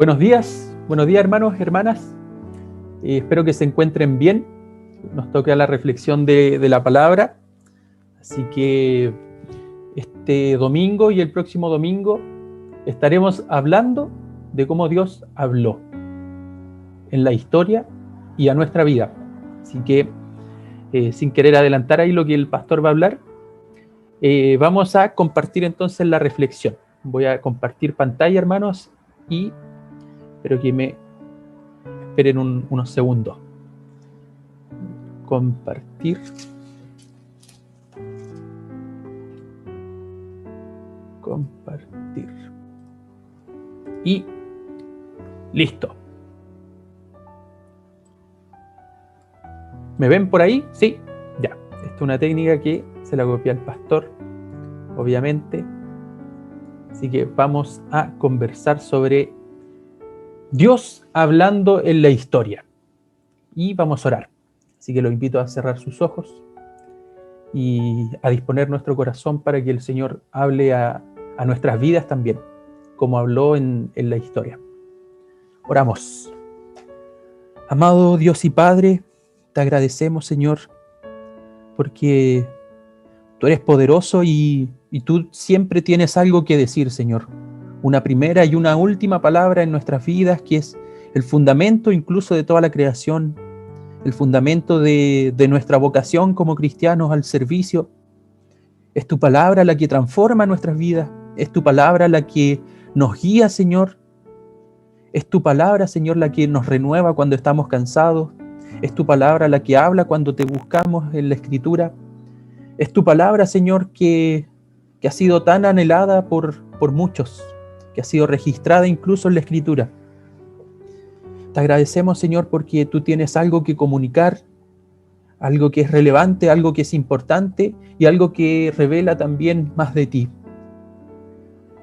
Buenos días hermanos, hermanas. Espero que se encuentren bien. Nos toca la reflexión de la palabra. Así que este domingo y el próximo domingo estaremos hablando de cómo Dios habló en la historia y a nuestra vida. Así que sin querer adelantar ahí lo que el pastor va a hablar, vamos a compartir entonces la reflexión. Voy a compartir pantalla, hermanos, y espero que me esperen unos segundos. Compartir. Y listo. ¿Me ven por ahí? Sí, ya. Esta es una técnica que se la copié al pastor, obviamente. Así que vamos a conversar sobre Dios hablando en la historia. Y vamos a orar. Así que los invito a cerrar sus ojos y a disponer nuestro corazón para que el Señor hable a nuestras vidas también, como habló en la historia. Oramos. Amado Dios y Padre, te agradecemos, Señor, porque tú eres poderoso y tú siempre tienes algo que decir, Señor. Una primera y una última palabra en nuestras vidas, que es el fundamento incluso de toda la creación, el fundamento de nuestra vocación como cristianos al servicio. Es tu palabra la que transforma nuestras vidas, es tu palabra la que nos guía, Señor. Es tu palabra, Señor, la que nos renueva cuando estamos cansados. Es tu palabra la que habla cuando te buscamos en la Escritura. Es tu palabra, Señor, que ha sido tan anhelada por muchos, que ha sido registrada incluso en la Escritura. Te agradecemos, Señor, porque tú tienes algo que comunicar, algo que es relevante, algo que es importante y algo que revela también más de ti.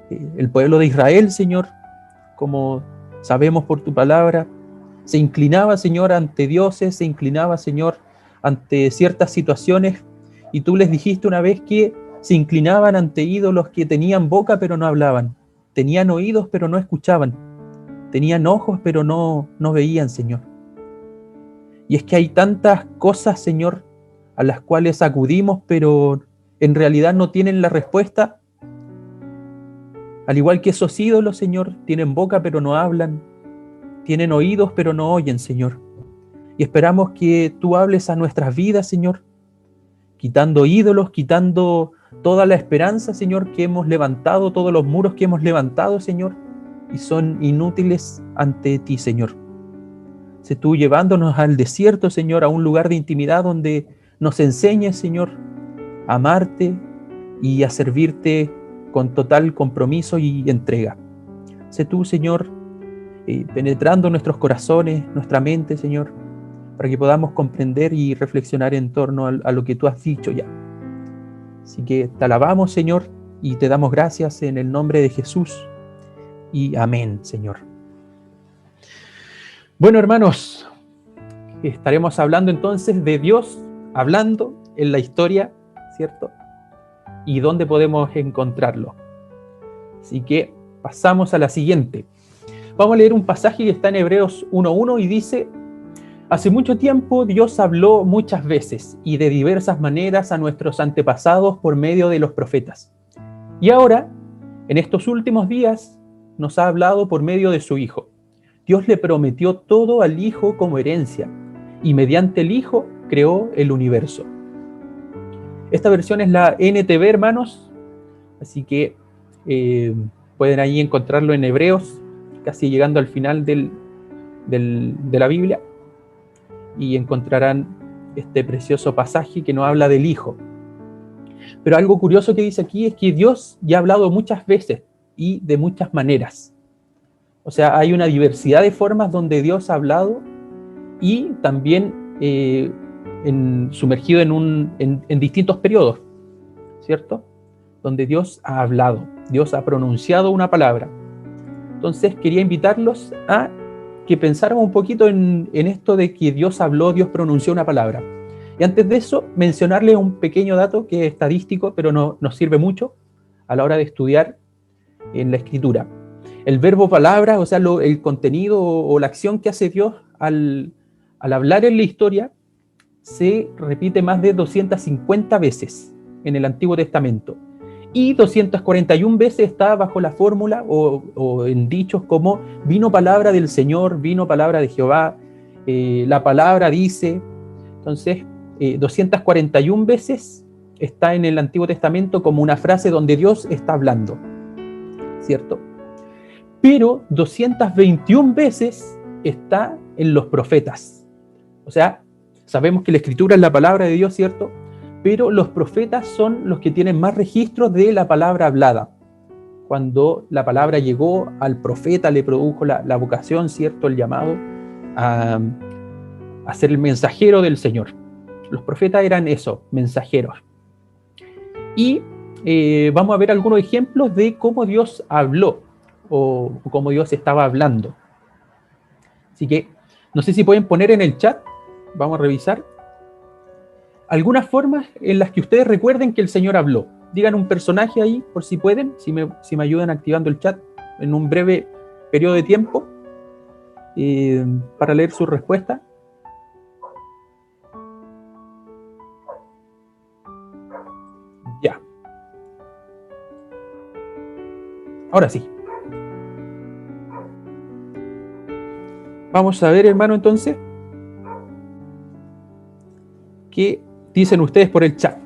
El pueblo de Israel, Señor, como sabemos por tu palabra, se inclinaba, Señor, ante dioses, se inclinaba, Señor, ante ciertas situaciones, y tú les dijiste una vez que se inclinaban ante ídolos que tenían boca pero no hablaban, tenían oídos pero no escuchaban, tenían ojos pero no veían, Señor. Y es que hay tantas cosas, Señor, a las cuales acudimos, pero en realidad no tienen la respuesta. Al igual que esos ídolos, Señor, tienen boca pero no hablan, tienen oídos pero no oyen, Señor. Y esperamos que tú hables a nuestras vidas, Señor, quitando ídolos, quitando toda la esperanza, Señor, que hemos levantado, todos los muros que hemos levantado, Señor, y son inútiles ante ti, Señor. Sé tú llevándonos al desierto, Señor, a un lugar de intimidad donde nos enseñes, Señor, a amarte y a servirte con total compromiso y entrega. Sé tú, Señor, penetrando nuestros corazones, nuestra mente, Señor, para que podamos comprender y reflexionar en torno a lo que tú has dicho ya. Así que te alabamos, Señor, y te damos gracias en el nombre de Jesús. Y amén, Señor. Bueno, hermanos, estaremos hablando entonces de Dios hablando en la historia, ¿cierto? Y dónde podemos encontrarlo. Así que pasamos a la siguiente. Vamos a leer un pasaje que está en Hebreos 1:1 y dice: hace mucho tiempo Dios habló muchas veces y de diversas maneras a nuestros antepasados por medio de los profetas. Y ahora, en estos últimos días, nos ha hablado por medio de su Hijo. Dios le prometió todo al Hijo como herencia y mediante el Hijo creó el universo. Esta versión es la NTV, hermanos, así que pueden ahí encontrarlo en Hebreos, casi llegando al final de la Biblia, y encontrarán este precioso pasaje que nos habla del Hijo. Pero algo curioso que dice aquí es que Dios ya ha hablado muchas veces y de muchas maneras. O sea, hay una diversidad de formas donde Dios ha hablado y también sumergido en distintos periodos, ¿cierto? Donde Dios ha hablado, Dios ha pronunciado una palabra. Entonces quería invitarlos a que pensaran un poquito en esto de que Dios habló, Dios pronunció una palabra. Y antes de eso, mencionarles un pequeño dato que es estadístico, pero nos sirve mucho a la hora de estudiar en la Escritura. El verbo palabra, o sea, el contenido o la acción que hace Dios al hablar en la historia, se repite más de 250 veces en el Antiguo Testamento. Y 241 veces está bajo la fórmula o en dichos como vino palabra del Señor, vino palabra de Jehová, la palabra dice. Entonces, 241 veces está en el Antiguo Testamento como una frase donde Dios está hablando, ¿cierto? Pero 221 veces está en los profetas. O sea, sabemos que la Escritura es la palabra de Dios, ¿cierto? Pero los profetas son los que tienen más registros de la palabra hablada. Cuando la palabra llegó al profeta, le produjo la vocación, ¿cierto? El llamado a ser el mensajero del Señor. Los profetas eran eso, mensajeros. Y vamos a ver algunos ejemplos de cómo Dios habló o cómo Dios estaba hablando. Así que no sé si pueden poner en el chat, vamos a revisar algunas formas en las que ustedes recuerden que el Señor habló. Digan un personaje ahí, por si pueden, si me ayudan activando el chat en un breve periodo de tiempo para leer su respuesta. Ya. Ahora sí. Vamos a ver, hermano, entonces, ¿qué dicen ustedes por el chat?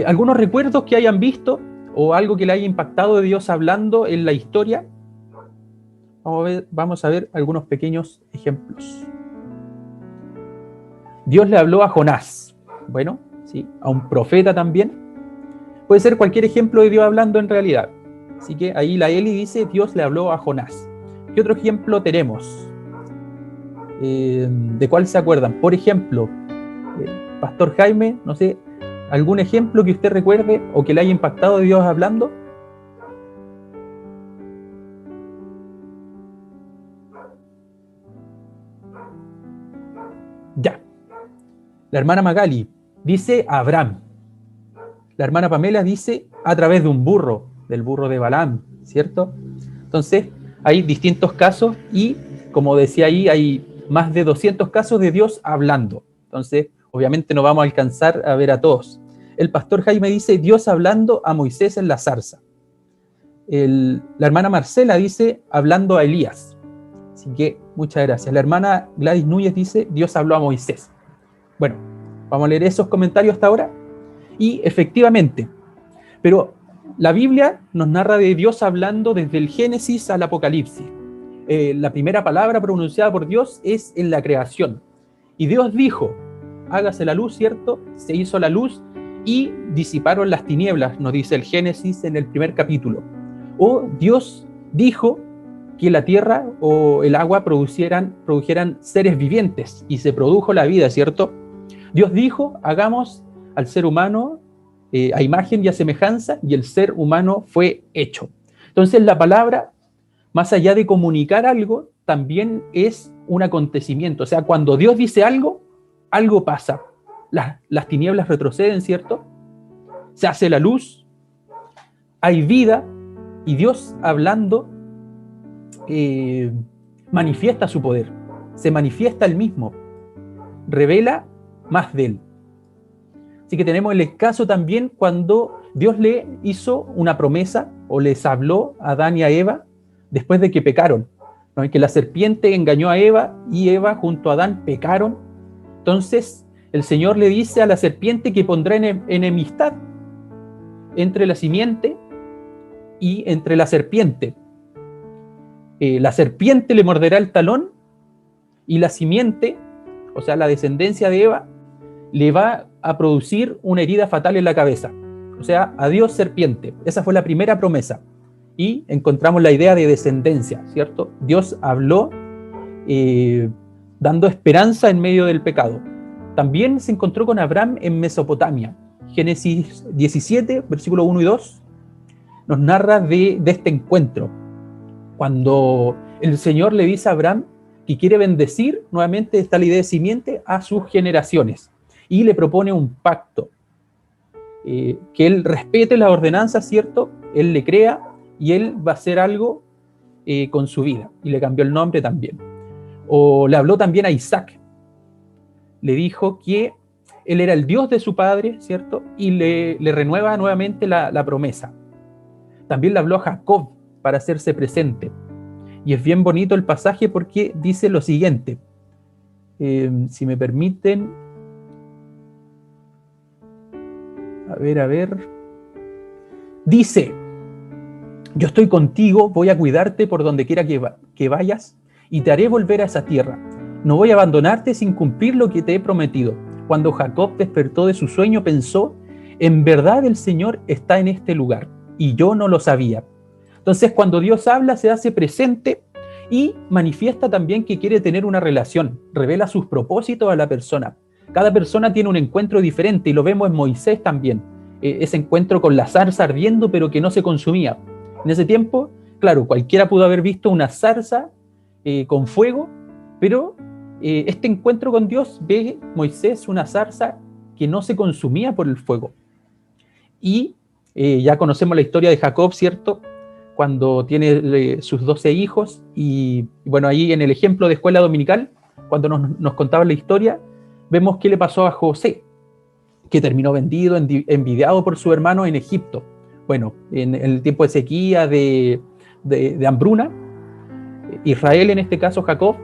¿Algunos recuerdos que hayan visto o algo que le haya impactado de Dios hablando en la historia? Vamos a ver algunos pequeños ejemplos. Dios le habló a Jonás. Bueno, sí, a un profeta también. Puede ser cualquier ejemplo de Dios hablando en realidad. Así que ahí la Eli dice, Dios le habló a Jonás. ¿Qué otro ejemplo tenemos? ¿De cuál se acuerdan? Por ejemplo, Pastor Jaime, no sé, ¿algún ejemplo que usted recuerde o que le haya impactado de Dios hablando? Ya. La hermana Magali dice a Abraham. La hermana Pamela dice a través de un burro, del burro de Balaam, ¿cierto? Entonces, hay distintos casos y, como decía ahí, hay más de 200 casos de Dios hablando. Entonces, obviamente no vamos a alcanzar a ver a todos. El pastor Jaime dice, Dios hablando a Moisés en la zarza. La hermana Marcela dice, hablando a Elías. Así que, muchas gracias. La hermana Gladys Núñez dice, Dios habló a Moisés. Bueno, vamos a leer esos comentarios hasta ahora. Y efectivamente, pero la Biblia nos narra de Dios hablando desde el Génesis al Apocalipsis. La primera palabra pronunciada por Dios es en la creación. Y Dios dijo, hágase la luz, ¿cierto? Se hizo la luz y disiparon las tinieblas, nos dice el Génesis en el primer capítulo. O Dios dijo que la tierra o el agua produjeran seres vivientes y se produjo la vida, ¿cierto? Dios dijo, hagamos al ser humano a imagen y a semejanza, y el ser humano fue hecho. Entonces la palabra, más allá de comunicar algo, también es un acontecimiento. O sea, cuando Dios dice algo, algo pasa. Las tinieblas retroceden, ¿cierto? Se hace la luz, hay vida, y Dios hablando manifiesta su poder, se manifiesta él mismo, revela más de él. Así que tenemos el caso también cuando Dios le hizo una promesa o les habló a Adán y a Eva después de que pecaron, ¿no? Y que la serpiente engañó a Eva y Eva junto a Adán pecaron. Entonces el Señor le dice a la serpiente que pondrá enemistad entre la simiente y entre la serpiente. La serpiente le morderá el talón y la simiente, o sea, la descendencia de Eva, le va a producir una herida fatal en la cabeza. O sea, adiós serpiente. Esa fue la primera promesa. Y encontramos la idea de descendencia, ¿cierto? Dios habló dando esperanza en medio del pecado. También se encontró con Abraham en Mesopotamia. Génesis 17, versículo 1 y 2, nos narra de este encuentro. Cuando el Señor le dice a Abraham que quiere bendecir, nuevamente está la idea de simiente, a sus generaciones. Y le propone un pacto, que él respete la ordenanza, ¿cierto? Él le crea y él va a hacer algo con su vida y le cambió el nombre también. O le habló también a Isaac. Le dijo que él era el Dios de su padre, ¿cierto? Y le renueva nuevamente la promesa. También le habló a Jacob para hacerse presente. Y es bien bonito el pasaje porque dice lo siguiente. Si me permiten. A ver. Dice: yo estoy contigo, voy a cuidarte por donde quiera que vayas y te haré volver a esa tierra. No voy a abandonarte sin cumplir lo que te he prometido. Cuando Jacob despertó de su sueño, pensó: en verdad el Señor está en este lugar, y yo no lo sabía. Entonces, cuando Dios habla, se hace presente y manifiesta también que quiere tener una relación, revela sus propósitos a la persona. Cada persona tiene un encuentro diferente y lo vemos en Moisés también. Ese encuentro con la zarza ardiendo, pero que no se consumía. En ese tiempo, claro, cualquiera pudo haber visto una zarza con fuego, pero este encuentro con Dios, ve Moisés una zarza que no se consumía por el fuego. Y ya conocemos la historia de Jacob, ¿cierto? Cuando tiene sus 12 hijos, y bueno, ahí en el ejemplo de escuela dominical, cuando nos contaban la historia, vemos qué le pasó a José, que terminó vendido, envidiado por su hermano en Egipto. Bueno, en el tiempo de sequía, de hambruna, Israel, en este caso Jacob,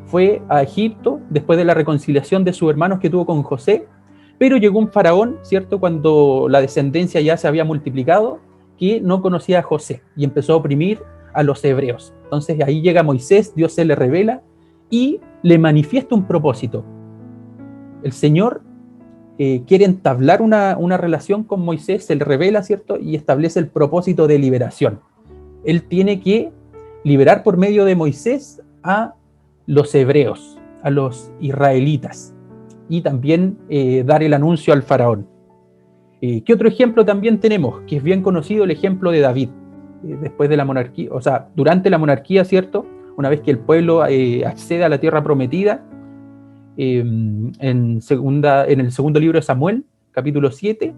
fue a Egipto después de la reconciliación de sus hermanos que tuvo con José, pero llegó un faraón, ¿cierto?, cuando la descendencia ya se había multiplicado, que no conocía a José y empezó a oprimir a los hebreos. Entonces ahí llega Moisés, Dios se le revela y le manifiesta un propósito. El Señor quiere entablar una relación con Moisés, se le revela, ¿cierto?, y establece el propósito de liberación. Él tiene que liberar por medio de Moisés a los hebreos, a los israelitas, y también dar el anuncio al faraón. ¿Qué otro ejemplo también tenemos? Que es bien conocido, el ejemplo de David, después de la monarquía, o sea, durante la monarquía, ¿cierto? Una vez que el pueblo accede a la tierra prometida, en el segundo libro de Samuel, capítulo 7,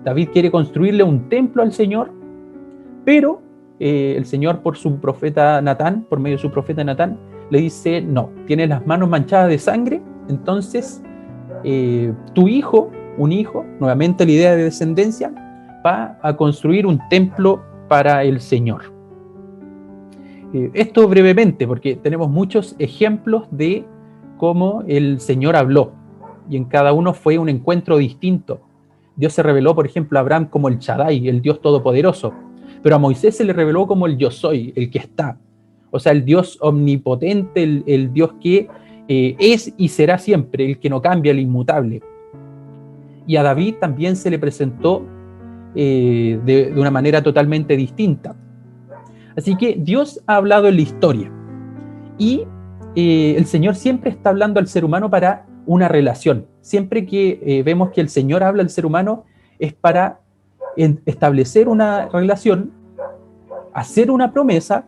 David quiere construirle un templo al Señor, pero el Señor, por su profeta Natán, por medio de su profeta Natán, le dice: no, tienes las manos manchadas de sangre, entonces tu hijo, un hijo, nuevamente la idea de descendencia, va a construir un templo para el Señor. Esto brevemente, porque tenemos muchos ejemplos de cómo el Señor habló, y en cada uno fue un encuentro distinto. Dios se reveló, por ejemplo, a Abraham como el Shaddai, el Dios todopoderoso, pero a Moisés se le reveló como el Yo Soy, el que está. O sea, el Dios omnipotente, el Dios que es y será siempre, el que no cambia, el inmutable. Y a David también se le presentó de una manera totalmente distinta. Así que Dios ha hablado en la historia. Y el Señor siempre está hablando al ser humano para una relación. Siempre que vemos que el Señor habla al ser humano es para establecer una relación, hacer una promesa,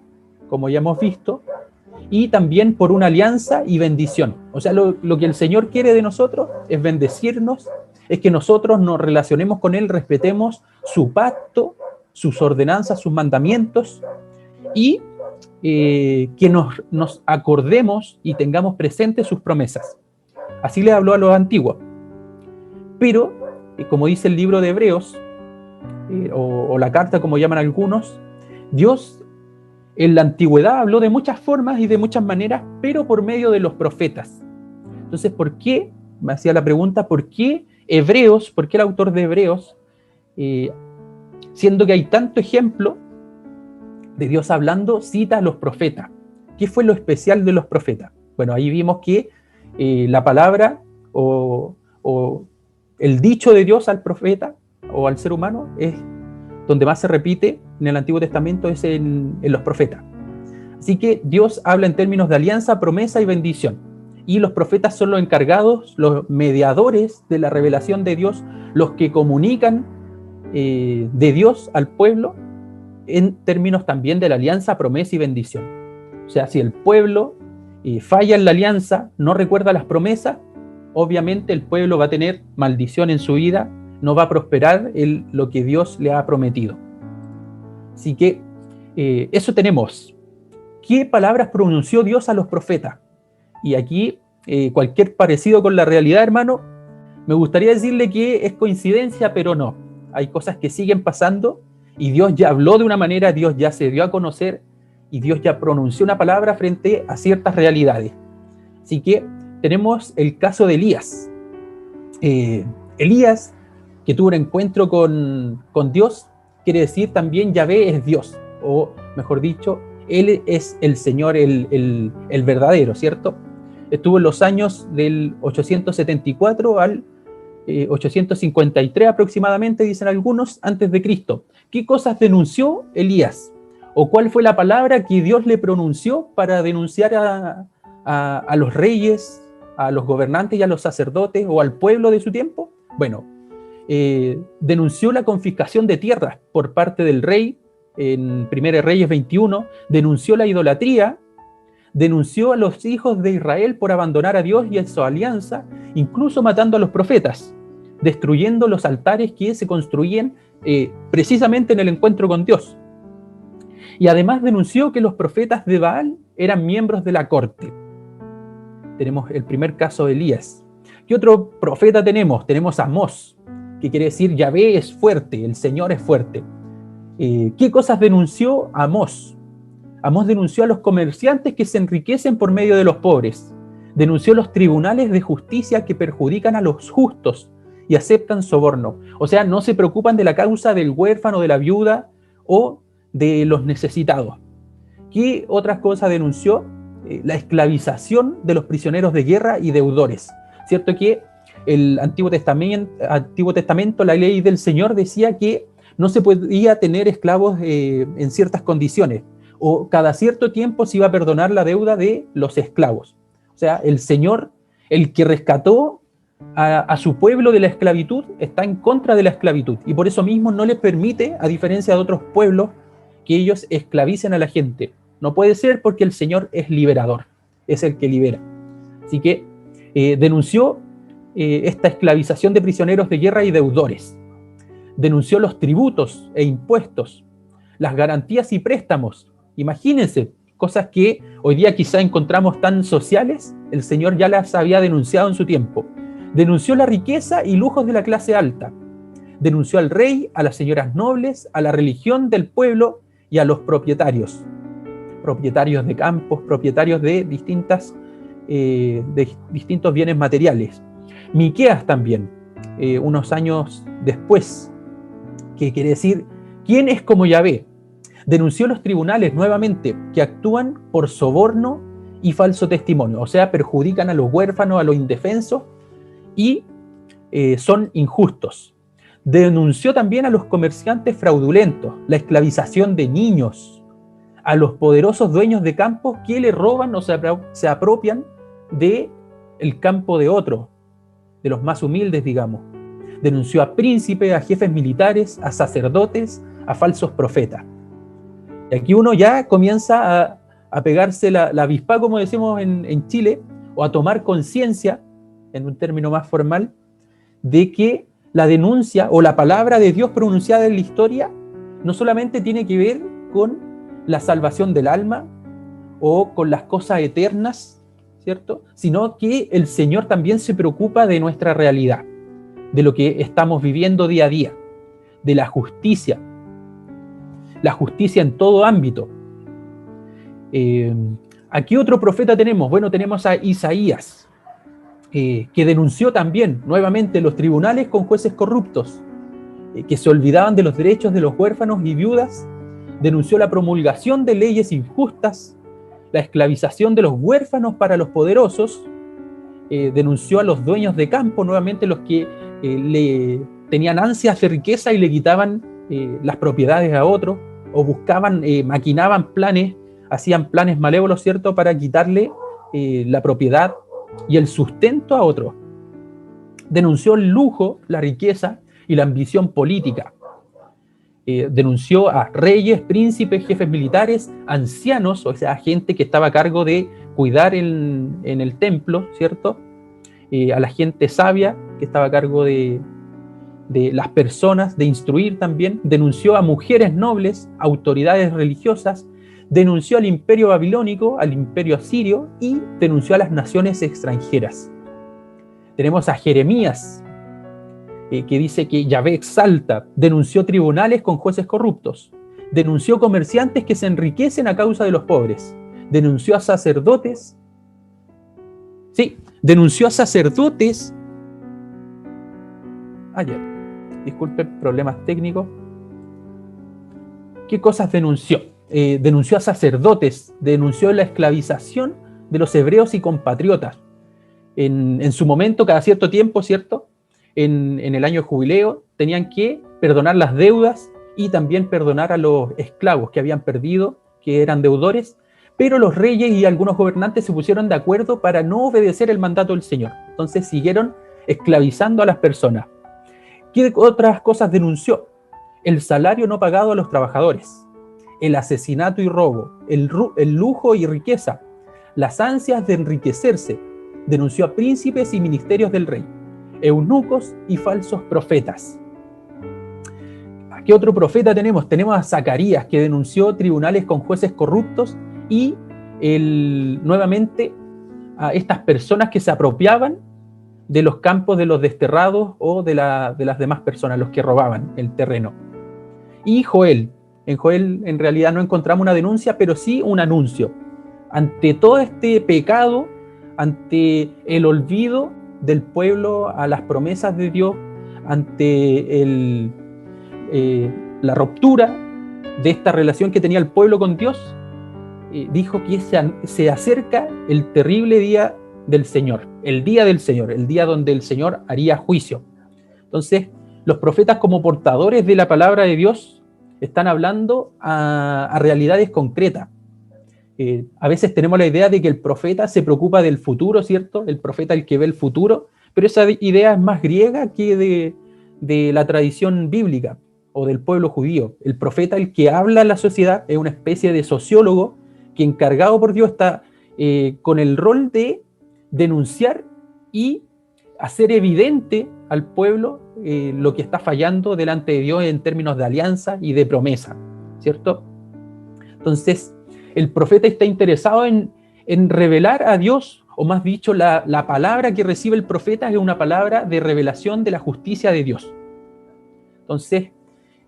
como ya hemos visto, y también por una alianza y bendición. O sea, lo que el Señor quiere de nosotros es bendecirnos, es que nosotros nos relacionemos con Él, respetemos su pacto, sus ordenanzas, sus mandamientos, y que nos acordemos y tengamos presentes sus promesas. Así le habló a los antiguos. Pero, como dice el libro de Hebreos, o la carta, como llaman algunos, Dios en la antigüedad habló de muchas formas y de muchas maneras, pero por medio de los profetas. Entonces, ¿por qué? Me hacía la pregunta, ¿por qué Hebreos? ¿Por qué el autor de Hebreos, siendo que hay tanto ejemplo de Dios hablando, cita a los profetas? ¿Qué fue lo especial de los profetas? Bueno, ahí vimos que la palabra o el dicho de Dios al profeta o al ser humano es donde más se repite en el Antiguo Testamento, es en los profetas. Así que Dios habla en términos de alianza, promesa y bendición. Y los profetas son los encargados, los mediadores de la revelación de Dios, los que comunican de Dios al pueblo en términos también de la alianza, promesa y bendición. O sea, si el pueblo falla en la alianza, no recuerda las promesas, obviamente el pueblo va a tener maldición en su vida, no va a prosperar lo que Dios le ha prometido. Así que eso tenemos. ¿Qué palabras pronunció Dios a los profetas? Y aquí, cualquier parecido con la realidad, hermano, me gustaría decirle que es coincidencia, pero no. Hay cosas que siguen pasando y Dios ya habló de una manera, Dios ya se dio a conocer y Dios ya pronunció una palabra frente a ciertas realidades. Así que tenemos el caso de Elías. Elías, que tuvo un encuentro con Dios, quiere decir también Yahvé es Dios, o mejor dicho, Él es el Señor, el verdadero, ¿cierto? Estuvo en los años del 874 al 853 aproximadamente, dicen algunos, antes de Cristo. ¿Qué cosas denunció Elías? ¿O cuál fue la palabra que Dios le pronunció para denunciar a los reyes, a los gobernantes y a los sacerdotes o al pueblo de su tiempo? Bueno, denunció la confiscación de tierras por parte del rey en 1 Reyes 21, denunció la idolatría, denunció a los hijos de Israel por abandonar a Dios y a su alianza, incluso matando a los profetas, destruyendo los altares que se construían precisamente en el encuentro con Dios. Y además denunció que los profetas de Baal eran miembros de la corte. Tenemos el primer caso de Elías. ¿Qué otro profeta tenemos? Tenemos a Amós, que quiere decir Yahvé es fuerte, el Señor es fuerte. ¿Qué cosas denunció Amós? Amós denunció a los comerciantes que se enriquecen por medio de los pobres. Denunció los tribunales de justicia que perjudican a los justos y aceptan soborno. O sea, no se preocupan de la causa del huérfano, de la viuda o de los necesitados. ¿Qué otras cosas denunció? La esclavización de los prisioneros de guerra y deudores. Cierto que el Antiguo Testamento, la ley del Señor decía que no se podía tener esclavos en ciertas condiciones, o cada cierto tiempo se iba a perdonar la deuda de los esclavos. O sea, el Señor, el que rescató a su pueblo de la esclavitud, está en contra de la esclavitud, y por eso mismo no les permite, a diferencia de otros pueblos, que ellos esclavicen a la gente. No puede ser, porque el Señor es liberador, es el que libera. Así que denunció esta esclavización de prisioneros de guerra y deudores. Denunció los tributos e impuestos, las garantías y préstamos. Imagínense, cosas que hoy día quizá encontramos tan sociales, el Señor ya las había denunciado en su tiempo. Denunció la riqueza y lujos de la clase alta. Denunció al rey, a las señoras nobles, a la religión del pueblo y a los propietarios de campos, propietarios de distintos bienes materiales. Miqueas también, unos años después, que quiere decir, ¿quién es como Yahvé? Denunció los tribunales nuevamente, que actúan por soborno y falso testimonio, o sea, perjudican a los huérfanos, a los indefensos, y son injustos. Denunció también a los comerciantes fraudulentos, la esclavización de niños, a los poderosos dueños de campos que le roban o se apropian del campo de otro, de los más humildes, digamos. Denunció a príncipes, a jefes militares, a sacerdotes, a falsos profetas. Y aquí uno ya comienza a pegarse la avispa, como decimos en Chile, o a tomar conciencia, en un término más formal, de que la denuncia o la palabra de Dios pronunciada en la historia no solamente tiene que ver con la salvación del alma o con las cosas eternas, ¿cierto? Sino que el Señor también se preocupa de nuestra realidad, de lo que estamos viviendo día a día, de la justicia en todo ámbito. Aquí otro profeta tenemos, bueno, tenemos a Isaías, que denunció también nuevamente los tribunales con jueces corruptos, que se olvidaban de los derechos de los huérfanos y viudas. Denunció la promulgación de leyes injustas, la esclavización de los huérfanos para los poderosos. Denunció a los dueños de campo, nuevamente los que le tenían ansias de riqueza y le quitaban las propiedades a otros, o buscaban, maquinaban planes, hacían planes malévolos, ¿cierto?, para quitarle la propiedad y el sustento a otros. Denunció el lujo, la riqueza y la ambición política. Denunció a reyes, príncipes, jefes militares, ancianos, o sea, gente que estaba a cargo de cuidar en el templo, ¿cierto? A la gente sabia que estaba a cargo de las personas, de instruir también. Denunció a mujeres nobles, autoridades religiosas, denunció al imperio babilónico, al imperio asirio y denunció a las naciones extranjeras. Tenemos a Jeremías, que dice que Yahvé exalta, denunció tribunales con jueces corruptos, denunció comerciantes que se enriquecen a causa de los pobres, denunció a sacerdotes, disculpen, problemas técnicos. ¿Qué cosas denunció? Denunció a sacerdotes, denunció la esclavización de los hebreos y compatriotas. En su momento, cada cierto tiempo, ¿cierto? En el año de jubileo, tenían que perdonar las deudas y también perdonar a los esclavos que habían perdido, que eran deudores, pero los reyes y algunos gobernantes se pusieron de acuerdo para no obedecer el mandato del Señor. Entonces siguieron esclavizando a las personas. ¿Qué otras cosas denunció? El salario no pagado a los trabajadores, el asesinato y robo, el lujo y riqueza, las ansias de enriquecerse. Denunció a príncipes y ministerios del rey, eunucos y falsos profetas. ¿A qué otro profeta tenemos? Tenemos a Zacarías, que denunció tribunales con jueces corruptos y nuevamente a estas personas que se apropiaban de los campos de los desterrados o de las demás personas, los que robaban el terreno. Y Joel. En Joel en realidad no encontramos una denuncia, pero sí un anuncio. Ante todo este pecado, ante el olvido del pueblo a las promesas de Dios, ante la ruptura de esta relación que tenía el pueblo con Dios, dijo que se acerca el terrible día del Señor, el día del Señor, el día donde el Señor haría juicio. Entonces, los profetas, como portadores de la palabra de Dios, están hablando a realidades concretas. A veces tenemos la idea de que el profeta se preocupa del futuro, ¿cierto? El profeta el que ve el futuro, pero esa idea es más griega que de la tradición bíblica o del pueblo judío. El profeta el que habla a la sociedad es una especie de sociólogo que, encargado por Dios, está con el rol de denunciar y hacer evidente al pueblo lo que está fallando delante de Dios en términos de alianza y de promesa, ¿cierto? Entonces, el profeta está interesado en revelar a Dios, o más dicho, la palabra que recibe el profeta es una palabra de revelación de la justicia de Dios. Entonces,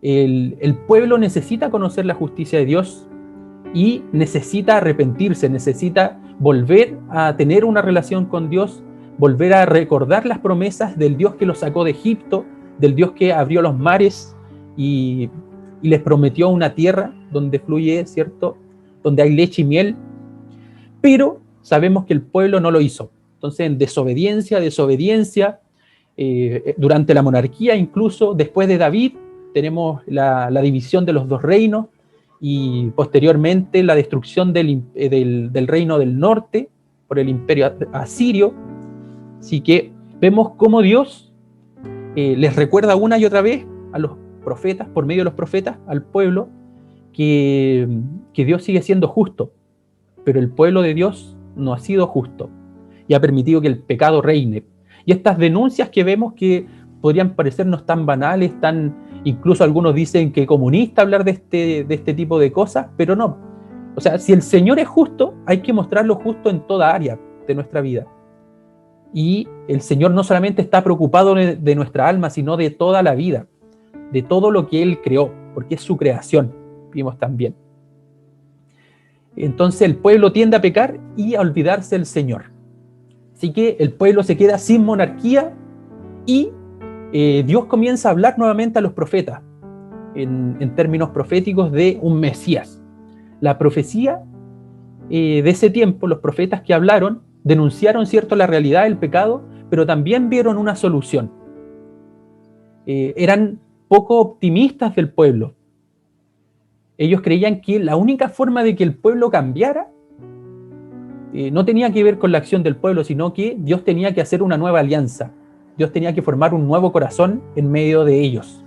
el pueblo necesita conocer la justicia de Dios y necesita arrepentirse, necesita volver a tener una relación con Dios, volver a recordar las promesas del Dios que los sacó de Egipto, del Dios que abrió los mares y les prometió una tierra donde fluye, ¿cierto?, donde hay leche y miel, pero sabemos que el pueblo no lo hizo. Entonces, en desobediencia, durante la monarquía, incluso después de David, tenemos la división de los dos reinos y posteriormente la destrucción del reino del norte por el imperio asirio. Así que vemos cómo Dios les recuerda una y otra vez a los profetas, por medio de los profetas, al pueblo, que Dios sigue siendo justo, pero el pueblo de Dios no ha sido justo y ha permitido que el pecado reine. Y estas denuncias que vemos, que podrían parecernos tan banales, incluso algunos dicen que comunista hablar de este tipo de cosas, pero no. O sea, si el Señor es justo, hay que mostrarlo justo en toda área de nuestra vida. Y el Señor no solamente está preocupado de nuestra alma, sino de toda la vida, de todo lo que Él creó, porque es su creación, vimos también. Entonces el pueblo tiende a pecar y a olvidarse del Señor. Así que el pueblo se queda sin monarquía y Dios comienza a hablar nuevamente a los profetas, en términos proféticos de un Mesías. La profecía de ese tiempo, los profetas que hablaron, denunciaron, ¿cierto?, la realidad del pecado, pero también vieron una solución. Eran poco optimistas del pueblo. Ellos creían que la única forma de que el pueblo cambiara no tenía que ver con la acción del pueblo, sino que Dios tenía que hacer una nueva alianza. Dios tenía que formar un nuevo corazón en medio de ellos.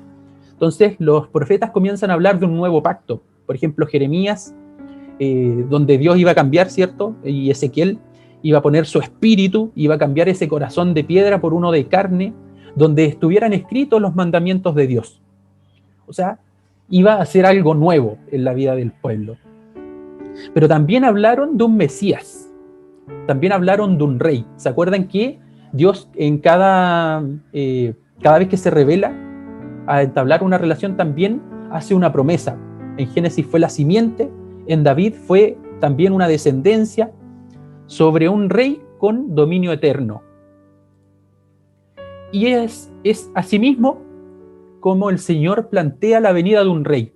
Entonces los profetas comienzan a hablar de un nuevo pacto. Por ejemplo, Jeremías, donde Dios iba a cambiar, ¿cierto? Y Ezequiel iba a poner su espíritu, iba a cambiar ese corazón de piedra por uno de carne, donde estuvieran escritos los mandamientos de Dios. O sea, iba a hacer algo nuevo en la vida del pueblo. Pero también hablaron de un Mesías, también hablaron de un rey. ¿Se acuerdan que Dios en cada vez que se revela a entablar una relación también hace una promesa? En Génesis fue la simiente, en David fue también una descendencia sobre un rey con dominio eterno. Y es asimismo como el Señor plantea la venida de un rey.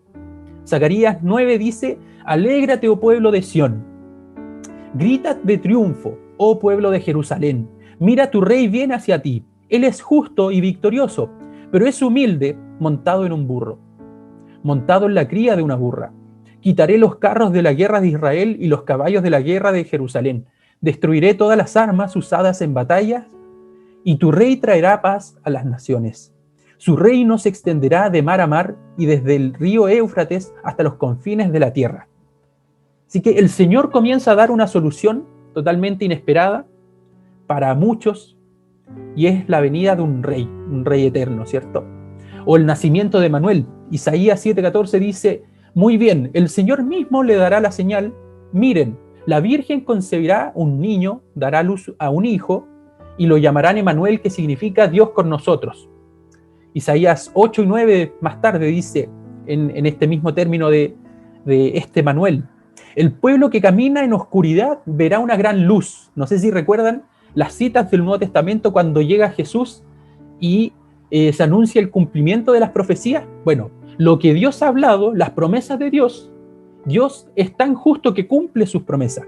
Zacarías 9 dice: alégrate, oh pueblo de Sión, grita de triunfo, oh pueblo de Jerusalén, mira, tu rey viene hacia ti, él es justo y victorioso, pero es humilde, montado en un burro, montado en la cría de una burra. Quitaré los carros de la guerra de Israel y los caballos de la guerra de Jerusalén. Destruiré todas las armas usadas en batallas, y tu rey traerá paz a las naciones. Su reino se extenderá de mar a mar y desde el río Éufrates hasta los confines de la tierra. Así que el Señor comienza a dar una solución totalmente inesperada para muchos, y es la venida de un rey eterno, ¿cierto? O el nacimiento de Manuel. Isaías 7:14 dice: muy bien, el Señor mismo le dará la señal. Miren, la Virgen concebirá un niño, dará luz a un hijo, y lo llamarán Emanuel, que significa Dios con nosotros. Isaías 8 y 9 más tarde dice, en este mismo término de este Emanuel: el pueblo que camina en oscuridad verá una gran luz. No sé si recuerdan las citas del Nuevo Testamento cuando llega Jesús y se anuncia el cumplimiento de las profecías. Bueno, lo que Dios ha hablado, las promesas de Dios, Dios es tan justo que cumple sus promesas.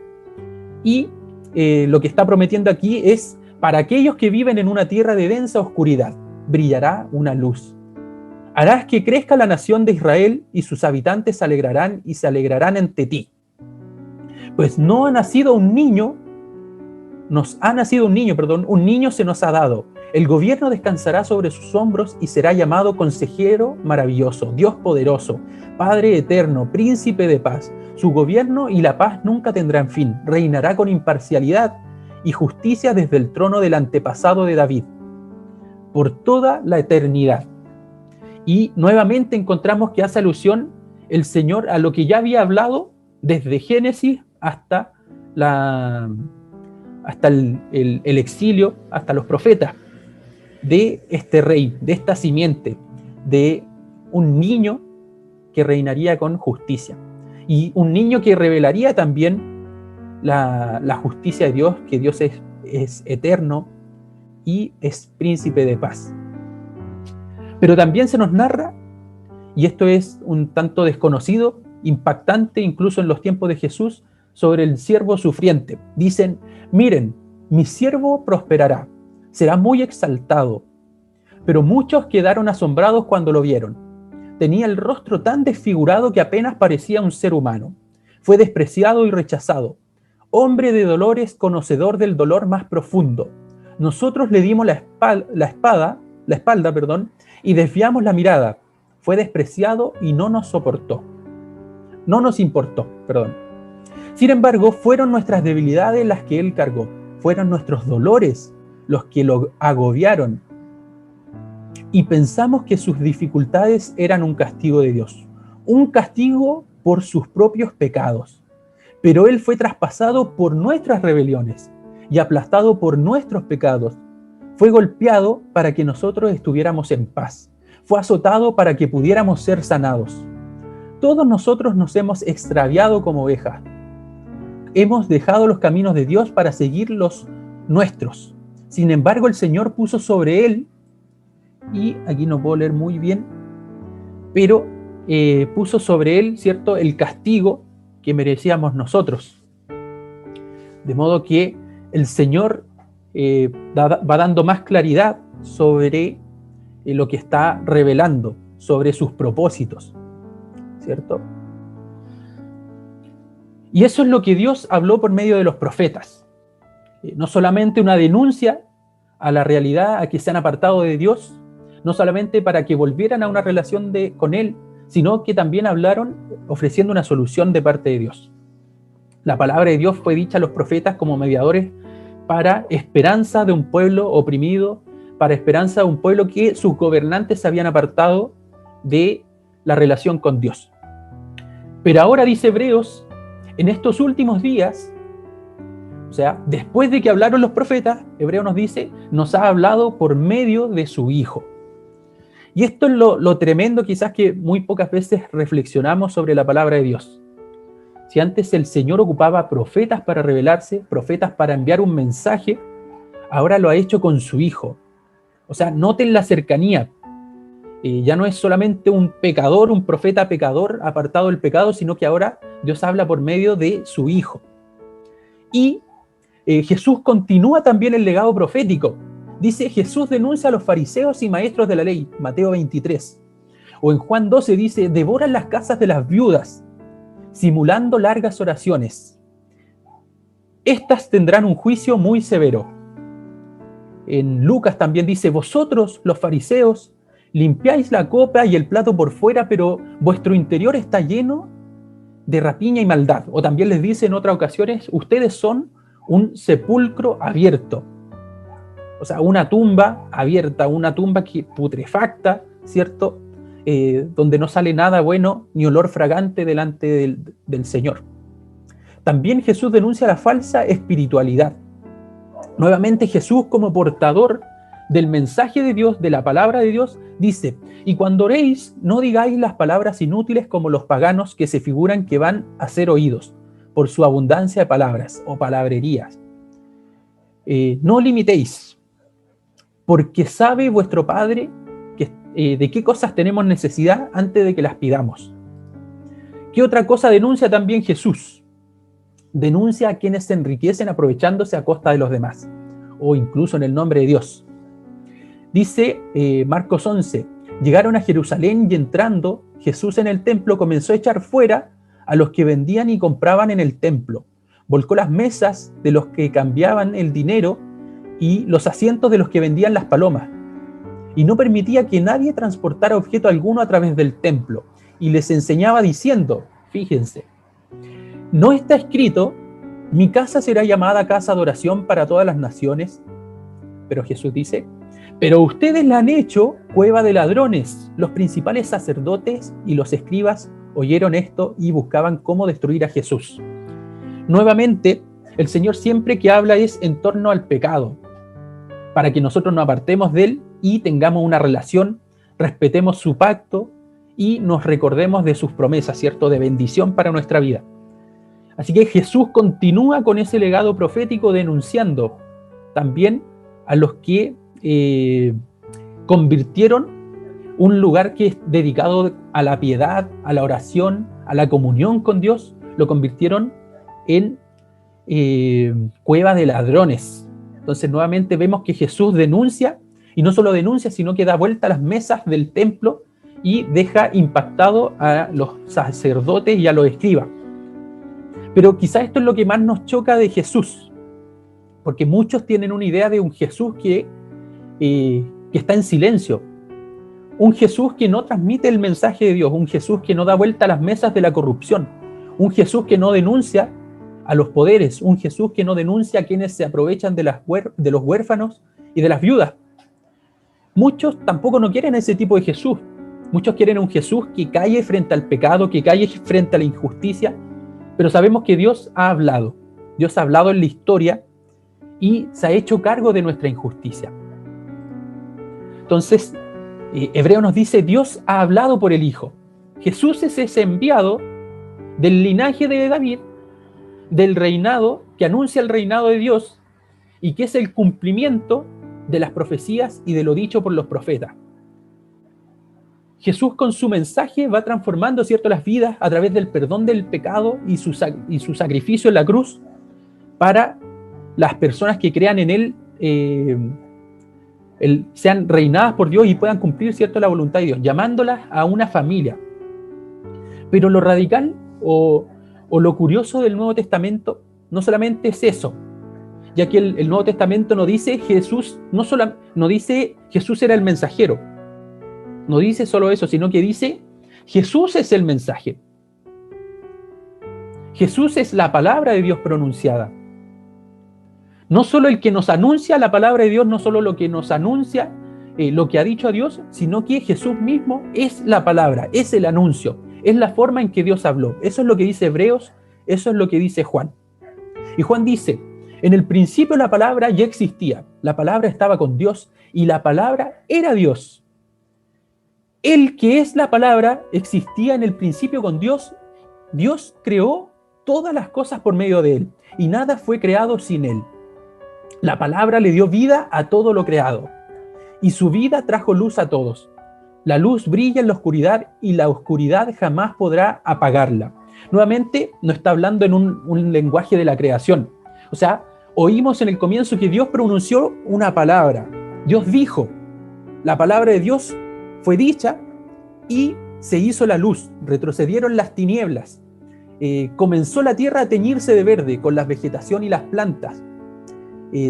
Y lo que está prometiendo aquí es: para aquellos que viven en una tierra de densa oscuridad, brillará una luz. Harás que crezca la nación de Israel y sus habitantes se alegrarán y se alegrarán ante ti. Pues un niño se nos ha dado. El gobierno descansará sobre sus hombros y será llamado Consejero Maravilloso, Dios Poderoso, Padre Eterno, Príncipe de Paz. Su gobierno y la paz nunca tendrán fin. Reinará con imparcialidad y justicia desde el trono del antepasado de David, por toda la eternidad. Y nuevamente encontramos que hace alusión el Señor a lo que ya había hablado desde Génesis hasta el exilio, hasta los profetas, de este rey, de esta simiente, de un niño que reinaría con justicia, y un niño que revelaría también la justicia de Dios, que Dios es eterno y es príncipe de paz. Pero también se nos narra, y esto es un tanto desconocido, impactante incluso en los tiempos de Jesús, sobre el siervo sufriente. Dicen: miren, mi siervo prosperará, será muy exaltado. Pero muchos quedaron asombrados cuando lo vieron. Tenía el rostro tan desfigurado que apenas parecía un ser humano. Fue despreciado y rechazado. Hombre de dolores, conocedor del dolor más profundo. Nosotros le dimos la espalda, y desviamos la mirada. Fue despreciado y no nos importó. Sin embargo, fueron nuestras debilidades las que él cargó. Fueron nuestros dolores los que lo agobiaron. Y pensamos que sus dificultades eran un castigo de Dios. Un castigo por sus propios pecados. Pero él fue traspasado por nuestras rebeliones y aplastado por nuestros pecados. Fue golpeado para que nosotros estuviéramos en paz. Fue azotado para que pudiéramos ser sanados. Todos nosotros nos hemos extraviado como ovejas. Hemos dejado los caminos de Dios para seguir los nuestros. Sin embargo, el Señor puso sobre él, y aquí no puedo leer muy bien, pero puso sobre él, ¿cierto?, el castigo que merecíamos nosotros. De modo que el Señor va dando más claridad sobre lo que está revelando, sobre sus propósitos, ¿cierto? Y eso es lo que Dios habló por medio de los profetas. No solamente una denuncia a la realidad, a que se han apartado de Dios, no solamente para que volvieran a una relación con Él, sino que también hablaron ofreciendo una solución de parte de Dios. La palabra de Dios fue dicha a los profetas como mediadores para esperanza de un pueblo oprimido, para esperanza de un pueblo que sus gobernantes se habían apartado de la relación con Dios. Pero ahora dice Hebreos, En estos últimos días, o sea, después de que hablaron los profetas, Hebreo nos dice, nos ha hablado por medio de su Hijo. Y esto es lo tremendo, quizás que muy pocas veces reflexionamos sobre la palabra de Dios. Si antes el Señor ocupaba profetas para revelarse, profetas para enviar un mensaje, ahora lo ha hecho con su Hijo. O sea, noten la cercanía. Ya no es solamente un pecador, un profeta pecador apartado del pecado, sino que ahora Dios habla por medio de su Hijo. Y Jesús continúa también el legado profético. Dice, Jesús denuncia a los fariseos y maestros de la ley, Mateo 23. O en Juan 12 dice, devoran las casas de las viudas, simulando largas oraciones. Estas tendrán un juicio muy severo. En Lucas también dice, vosotros, los fariseos, limpiáis la copa y el plato por fuera, pero vuestro interior está lleno de rapiña y maldad. O también les dice en otras ocasiones, ustedes son un sepulcro abierto. O sea, una tumba abierta, una tumba que putrefacta, ¿cierto? Donde no sale nada bueno ni olor fragante delante del Señor. También Jesús denuncia la falsa espiritualidad. Nuevamente Jesús, como portador del mensaje de Dios, de la palabra de Dios, dice, y cuando oréis, no digáis las palabras inútiles como los paganos que se figuran que van a ser oídos por su abundancia de palabras o palabrerías. No limitéis, porque sabe vuestro Padre de qué cosas tenemos necesidad antes de que las pidamos. ¿Qué otra cosa denuncia también Jesús? Denuncia a quienes se enriquecen aprovechándose a costa de los demás, o incluso en el nombre de Dios. Dice Marcos 11, llegaron a Jerusalén y entrando Jesús en el templo comenzó a echar fuera a los que vendían y compraban en el templo. Volcó las mesas de los que cambiaban el dinero y los asientos de los que vendían las palomas. Y no permitía que nadie transportara objeto alguno a través del templo. Y les enseñaba diciendo, fíjense, ¿no está escrito, mi casa será llamada casa de oración para todas las naciones? Pero Jesús dice, pero ustedes la han hecho cueva de ladrones. Los principales sacerdotes y los escribas oyeron esto y buscaban cómo destruir a Jesús. Nuevamente, el Señor siempre que habla es en torno al pecado, para que nosotros nos apartemos de él y tengamos una relación, respetemos su pacto y nos recordemos de sus promesas, ¿cierto?, de bendición para nuestra vida. Así que Jesús continúa con ese legado profético denunciando también a los que convirtieron un lugar que es dedicado a la piedad, a la oración, a la comunión con Dios, lo convirtieron en cueva de ladrones. Entonces nuevamente vemos que Jesús denuncia, y no solo denuncia, sino que da vuelta a las mesas del templo y deja impactado a los sacerdotes y a los escribas. Pero quizás esto es lo que más nos choca de Jesús, porque muchos tienen una idea de un Jesús que está en silencio, un Jesús que no transmite el mensaje de Dios, un Jesús que no da vuelta a las mesas de la corrupción, un Jesús que no denuncia a los poderes, un Jesús que no denuncia a quienes se aprovechan de los huérfanos y de las viudas. Muchos tampoco no quieren ese tipo de Jesús. Muchos quieren un Jesús que calle frente al pecado, que calle frente a la injusticia, pero sabemos que Dios ha hablado. Dios ha hablado en la historia y se ha hecho cargo de nuestra injusticia. Entonces, Hebreo nos dice, Dios ha hablado por el Hijo. Jesús es ese enviado del linaje de David, del reinado, que anuncia el reinado de Dios y que es el cumplimiento de las profecías y de lo dicho por los profetas. Jesús con su mensaje va transformando, ¿cierto?, las vidas a través del perdón del pecado y su sacrificio en la cruz para las personas que crean en Él, sean reinadas por Dios y puedan cumplir, ¿cierto?, la voluntad de Dios, llamándolas a una familia. Pero lo radical o lo curioso del Nuevo Testamento no solamente es eso, ya que el Nuevo Testamento no dice Jesús, no dice Jesús era el mensajero, no dice solo eso, sino que dice Jesús es el mensaje. Jesús es la palabra de Dios pronunciada. No solo el que nos anuncia la palabra de Dios, no solo lo que nos anuncia lo que ha dicho a Dios, sino que Jesús mismo es la palabra, es el anuncio, es la forma en que Dios habló. Eso es lo que dice Hebreos Eso es lo que dice Juan. Y Juan dice, en el principio la palabra ya existía, la palabra estaba con Dios y la palabra era Dios. El que es la palabra existía en el principio con Dios. Dios creó todas las cosas por medio de él y nada fue creado sin él. La palabra le dio vida a todo lo creado y su vida trajo luz a todos. La luz brilla en la oscuridad y la oscuridad jamás podrá apagarla. Nuevamente, no está hablando en un lenguaje de la creación. O sea, oímos en el comienzo que Dios pronunció una palabra. Dios dijo, la palabra de Dios fue dicha y se hizo la luz. Retrocedieron las tinieblas. Comenzó la tierra a teñirse de verde con la vegetación y las plantas.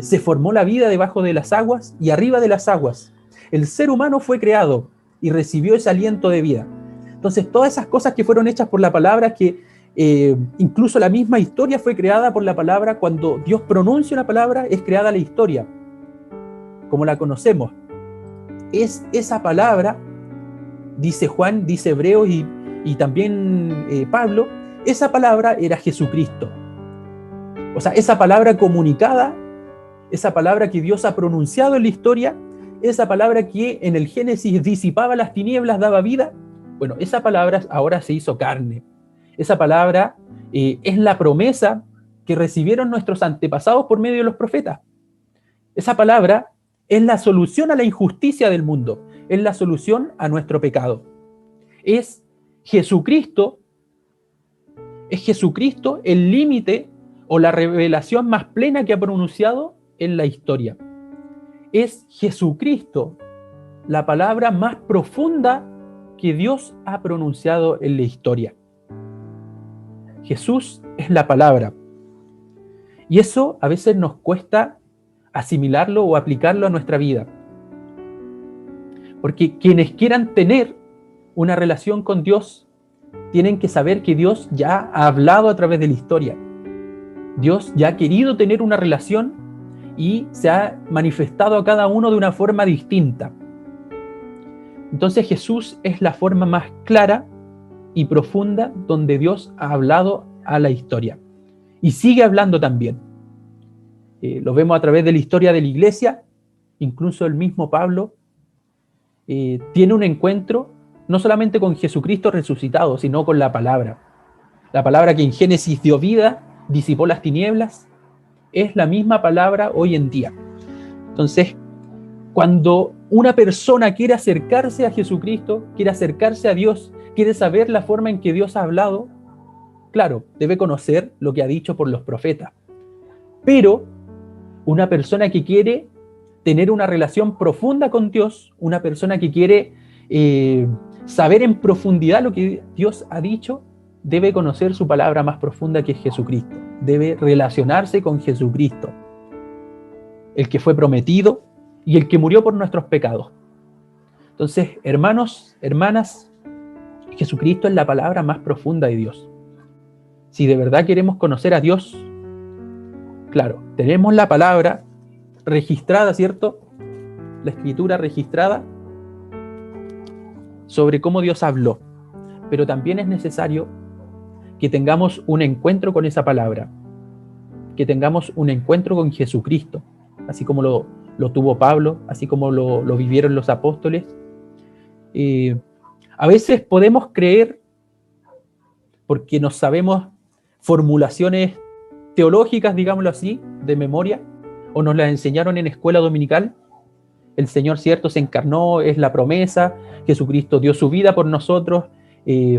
Se formó la vida debajo de las aguas y arriba de las aguas. El ser humano fue creado y recibió ese aliento de vida. Entonces, todas esas cosas que fueron hechas por la palabra, que incluso la misma historia fue creada por la palabra, cuando Dios pronuncia una palabra, es creada la historia, como la conocemos. Es esa palabra, dice Juan, dice Hebreos y también Pablo, esa palabra era Jesucristo. O sea, esa palabra comunicada, esa palabra que Dios ha pronunciado en la historia, esa palabra que en el Génesis disipaba las tinieblas, daba vida. Bueno, esa palabra ahora se hizo carne. Esa palabra es la promesa que recibieron nuestros antepasados por medio de los profetas. Esa palabra es la solución a la injusticia del mundo, es la solución a nuestro pecado. Es Jesucristo el límite o la revelación más plena que ha pronunciado en la historia. Es Jesucristo la palabra más profunda que Dios ha pronunciado en la historia. Jesús es la palabra. Y eso a veces nos cuesta asimilarlo o aplicarlo a nuestra vida. Porque quienes quieran tener una relación con Dios tienen que saber que Dios ya ha hablado a través de la historia. Dios ya ha querido tener una relación y se ha manifestado a cada uno de una forma distinta. Entonces Jesús es la forma más clara y profunda donde Dios ha hablado a la historia. Y sigue hablando también. Lo vemos a través de la historia de la iglesia. Incluso el mismo Pablo tiene un encuentro no solamente con Jesucristo resucitado, sino con la palabra. La palabra que en Génesis dio vida, disipó las tinieblas, es la misma palabra hoy en día. Entonces, cuando una persona quiere acercarse a Jesucristo, quiere acercarse a Dios, quiere saber la forma en que Dios ha hablado, claro, debe conocer lo que ha dicho por los profetas. Pero una persona que quiere tener una relación profunda con Dios, una persona que quiere saber en profundidad lo que Dios ha dicho, debe conocer su palabra más profunda, que es Jesucristo. Debe relacionarse con Jesucristo, el que fue prometido y el que murió por nuestros pecados. Entonces, hermanos, hermanas, Jesucristo es la palabra más profunda de Dios. Si de verdad queremos conocer a Dios, claro, tenemos la palabra registrada, ¿cierto? La escritura registrada sobre cómo Dios habló. Pero también es necesario que tengamos un encuentro con esa palabra, que tengamos un encuentro con Jesucristo, así como lo tuvo Pablo, así como lo vivieron los apóstoles. A veces podemos creer, porque nos sabemos formulaciones teológicas, digámoslo así, de memoria, o nos las enseñaron en escuela dominical. El Señor, cierto, se encarnó, es la promesa, Jesucristo dio su vida por nosotros,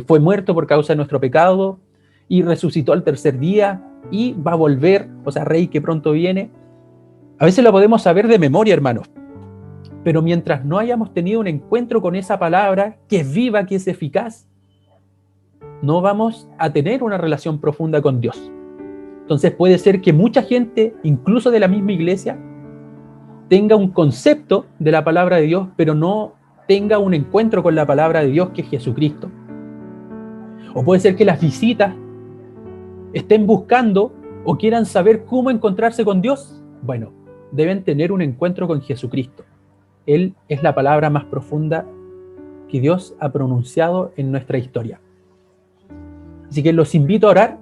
fue muerto por causa de nuestro pecado y resucitó al tercer día y va a volver, o sea, Rey que pronto viene. A veces lo podemos saber de memoria, hermanos, pero mientras no hayamos tenido un encuentro con esa palabra que es viva, que es eficaz, no vamos a tener una relación profunda con Dios. Entonces puede ser que mucha gente, incluso de la misma iglesia, tenga un concepto de la palabra de Dios, pero no tenga un encuentro con la palabra de Dios, que es Jesucristo. O puede ser que las visitas estén buscando o quieran saber cómo encontrarse con Dios. Bueno, deben tener un encuentro con Jesucristo. Él es la palabra más profunda que Dios ha pronunciado en nuestra historia. Así que los invito a orar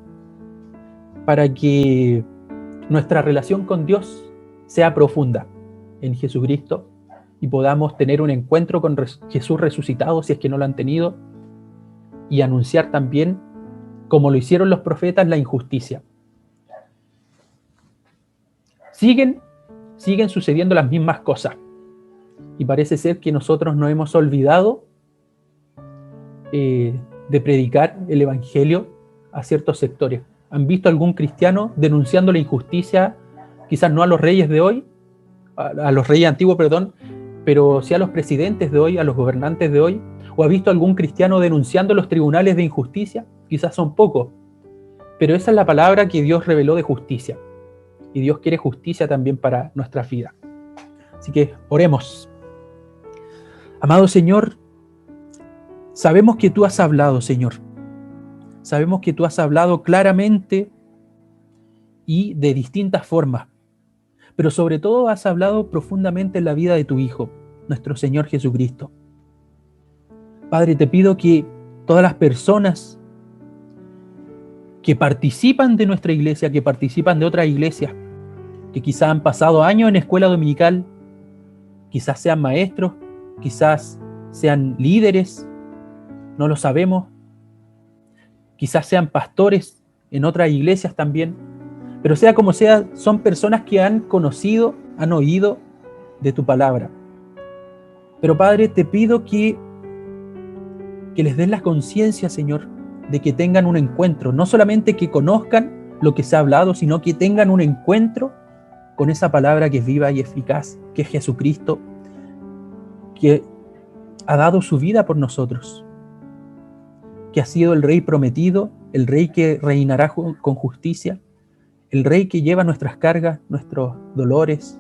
para que nuestra relación con Dios sea profunda en Jesucristo y podamos tener un encuentro con Jesús resucitado, si es que no lo han tenido, y anunciar también, como lo hicieron los profetas, la injusticia. Siguen sucediendo las mismas cosas, y parece ser que nosotros nos hemos olvidado de predicar el evangelio a ciertos sectores. ¿Han visto algún cristiano denunciando la injusticia, quizás no a los reyes de hoy, a los reyes antiguos, perdón, pero sí a los presidentes de hoy, a los gobernantes de hoy? ¿O ha visto algún cristiano denunciando los tribunales de injusticia? Quizás son pocos, pero esa es la palabra que Dios reveló de justicia. Y Dios quiere justicia también para nuestras vidas. Así que oremos. Amado Señor, sabemos que tú has hablado, Señor. Sabemos que tú has hablado claramente y de distintas formas, pero sobre todo has hablado profundamente en la vida de tu Hijo, nuestro Señor Jesucristo. Padre, te pido que todas las personas que participan de nuestra iglesia, que participan de otras iglesias, que quizás han pasado años en escuela dominical, quizás sean maestros, quizás sean líderes, no lo sabemos, quizás sean pastores en otras iglesias también, pero sea como sea, son personas que han conocido, han oído de tu palabra. Pero Padre, te pido que les des la conciencia, Señor, de que tengan un encuentro, no solamente que conozcan lo que se ha hablado, sino que tengan un encuentro con esa palabra que es viva y eficaz, que es Jesucristo, que ha dado su vida por nosotros, que ha sido el Rey prometido, el Rey que reinará con justicia, el Rey que lleva nuestras cargas, nuestros dolores,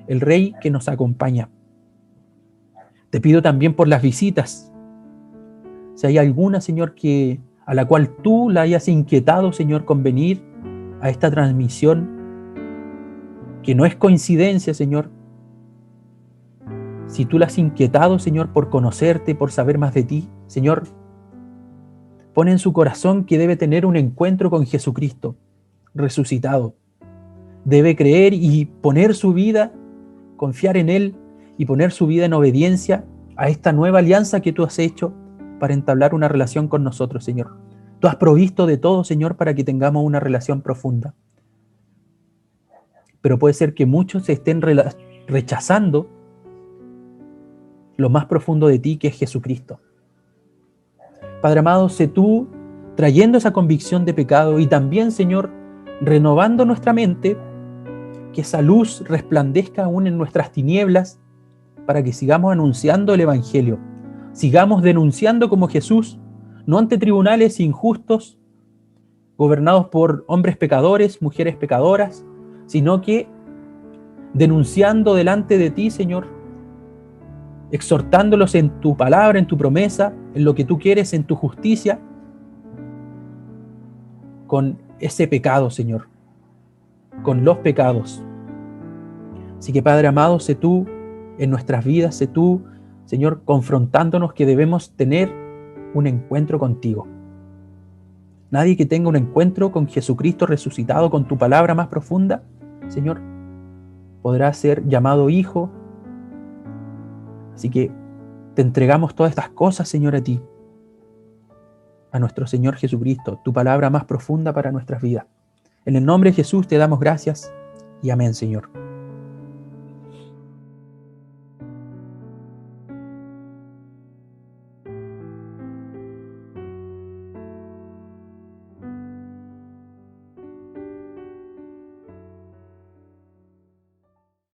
el Rey que nos acompaña. Te pido también por las visitas. Si hay alguna, Señor, a la cual tú la hayas inquietado, Señor, con venir a esta transmisión, que no es coincidencia, Señor. Si tú la has inquietado, Señor, por conocerte, por saber más de ti, Señor, pon en su corazón que debe tener un encuentro con Jesucristo resucitado. Debe creer y poner su vida, confiar en Él y poner su vida en obediencia a esta nueva alianza que tú has hecho para entablar una relación con nosotros, Señor. Tú has provisto de todo, Señor, para que tengamos una relación profunda. Pero puede ser que muchos se estén rechazando lo más profundo de ti, que es Jesucristo. Padre amado, sé tú trayendo esa convicción de pecado y también, Señor, renovando nuestra mente, que esa luz resplandezca aún en nuestras tinieblas para que sigamos anunciando el Evangelio, sigamos denunciando como Jesús, no ante tribunales injustos, gobernados por hombres pecadores, mujeres pecadoras, sino que denunciando delante de ti, Señor, exhortándolos en tu palabra, en tu promesa, en lo que tú quieres, en tu justicia, con ese pecado, Señor, con los pecados. Así que, Padre amado, sé tú en nuestras vidas, sé tú, Señor, confrontándonos que debemos tener un encuentro contigo. Nadie que tenga un encuentro con Jesucristo resucitado, con tu palabra más profunda, Señor, podrá ser llamado hijo. Así que te entregamos todas estas cosas, Señor, a ti, a nuestro Señor Jesucristo, tu palabra más profunda para nuestras vidas. En el nombre de Jesús te damos gracias y amén, Señor.